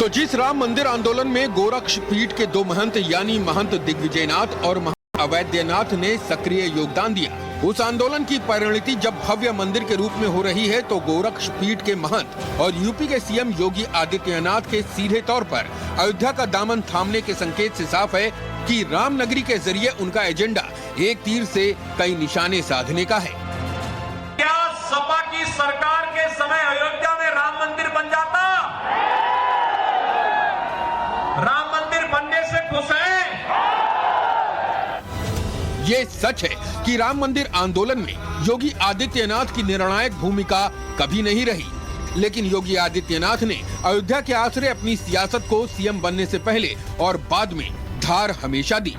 जिस राम मंदिर आंदोलन में गोरक्ष पीठ के दो महंत यानी महंत दिग्विजयनाथ और महंत अवैधनाथ ने सक्रिय योगदान दिया, उस आंदोलन की परिणति जब भव्य मंदिर के रूप में हो रही है तो गोरक्ष पीठ के महंत और यूपी के सीएम योगी आदित्यनाथ के सीधे तौर पर अयोध्या का दामन थामने के संकेत से साफ है कि राम नगरी के जरिए उनका एजेंडा एक तीर से कई निशाने साधने का है। क्या सपा की सरकार के समय अयोध्या में राम मंदिर बन जाता? राम मंदिर बनने से खुश हैं? ये सच है कि राम मंदिर आंदोलन में योगी आदित्यनाथ की निर्णायक भूमिका कभी नहीं रही, लेकिन योगी आदित्यनाथ ने अयोध्या के आसरे अपनी सियासत को सीएम बनने से पहले और बाद में धार हमेशा दी।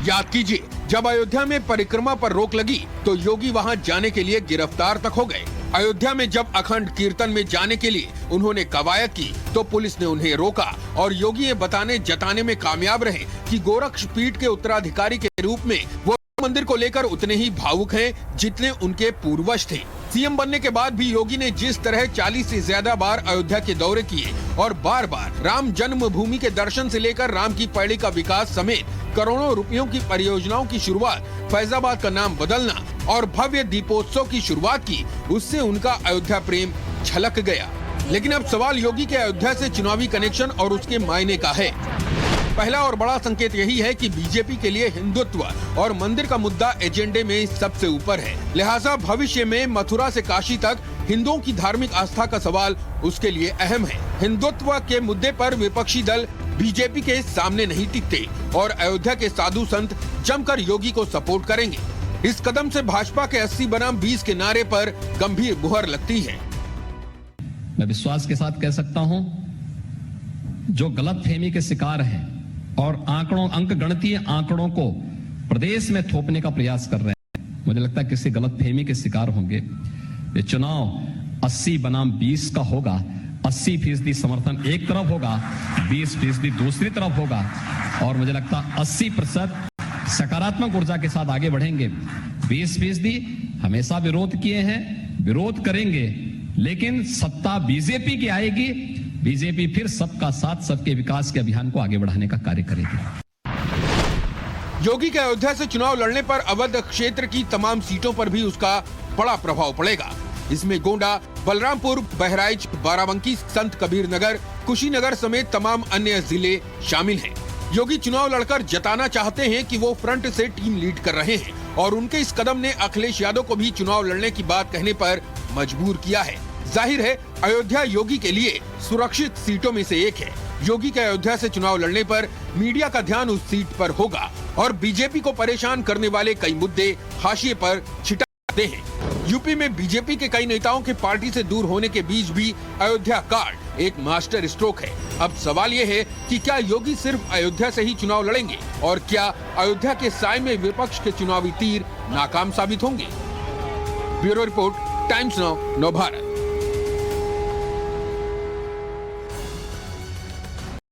याद कीजिए, जब अयोध्या में परिक्रमा पर रोक लगी तो योगी वहां जाने के लिए गिरफ्तार तक हो गए। अयोध्या में जब अखंड कीर्तन में जाने के लिए उन्होंने कवायद की तो पुलिस ने उन्हें रोका और योगी ये बताने जताने में कामयाब रहे कि गोरक्ष पीठ के उत्तराधिकारी के रूप में वो मंदिर को लेकर उतने ही भावुक हैं जितने उनके पूर्वज थे। सीएम बनने के बाद भी योगी ने जिस तरह 40 से ज्यादा बार अयोध्या के दौरे किए और बार बार राम जन्मभूमि के दर्शन से लेकर राम की पैड़ी का विकास समेत करोड़ों रुपयों की परियोजनाओं की शुरुआत, फैजाबाद का नाम बदलना और भव्य दीपोत्सव की शुरुआत की, उससे उनका अयोध्या प्रेम झलक गया। लेकिन अब सवाल योगी के अयोध्या से चुनावी कनेक्शन और उसके मायने का है। पहला और बड़ा संकेत यही है कि बीजेपी के लिए हिंदुत्व और मंदिर का मुद्दा एजेंडे में सबसे ऊपर है, लिहाजा भविष्य में मथुरा से काशी तक हिंदुओं की धार्मिक आस्था का सवाल उसके लिए अहम है। हिंदुत्व के मुद्दे पर विपक्षी दल बीजेपी के सामने नहीं टिकते और अयोध्या के साधु संत जमकर योगी को सपोर्ट करेंगे। इस कदम से भाजपा के 80 बनाम 20 के नारे पर गंभीर मुहर लगती है। मैं विश्वास के साथ कह सकता हूं, जो गलतफहमी के शिकार हैं और अंक गणितीय आंकड़ों को प्रदेश में थोपने का प्रयास कर रहे हैं, मुझे लगता है किसी गलतफहमी के शिकार होंगे। ये चुनाव 80 बनाम 20 का होगा। 80% समर्थन एक तरफ होगा, 20% दूसरी तरफ होगा और मुझे लगता है 80% सकारात्मक ऊर्जा के साथ आगे बढ़ेंगे। 20% हमेशा विरोध किए हैं, विरोध करेंगे, लेकिन सत्ता बीजेपी की आएगी। बीजेपी फिर सबका साथ, सबके विकास के अभियान को आगे बढ़ाने का कार्य करेगी। योगी के अयोध्या से चुनाव लड़ने पर अवध क्षेत्र की तमाम सीटों पर भी उसका बड़ा प्रभाव पड़ेगा। इसमें गोंडा, बलरामपुर, बहराइच, बाराबंकी, संत कबीर नगर, कुशीनगर समेत तमाम अन्य जिले शामिल हैं। योगी चुनाव लड़कर जताना चाहते हैं कि वो फ्रंट से टीम लीड कर रहे हैं और उनके इस कदम ने अखिलेश यादव को भी चुनाव लड़ने की बात कहने पर मजबूर किया है। जाहिर है अयोध्या योगी के लिए सुरक्षित सीटों में से एक है। योगी के अयोध्या से चुनाव लड़ने पर मीडिया का ध्यान उस सीट पर होगा और बीजेपी को परेशान करने वाले कई मुद्दे हाशिए पर छिटा जाते हैं। यूपी में बीजेपी के कई नेताओं के पार्टी से दूर होने के बीच भी अयोध्या कार्ड एक मास्टर स्ट्रोक है। अब सवाल ये है कि क्या योगी सिर्फ अयोध्या से ही चुनाव लड़ेंगे और क्या अयोध्या के साए में विपक्ष के चुनावी तीर नाकाम साबित होंगे? Bureau report, times now, Navbharat.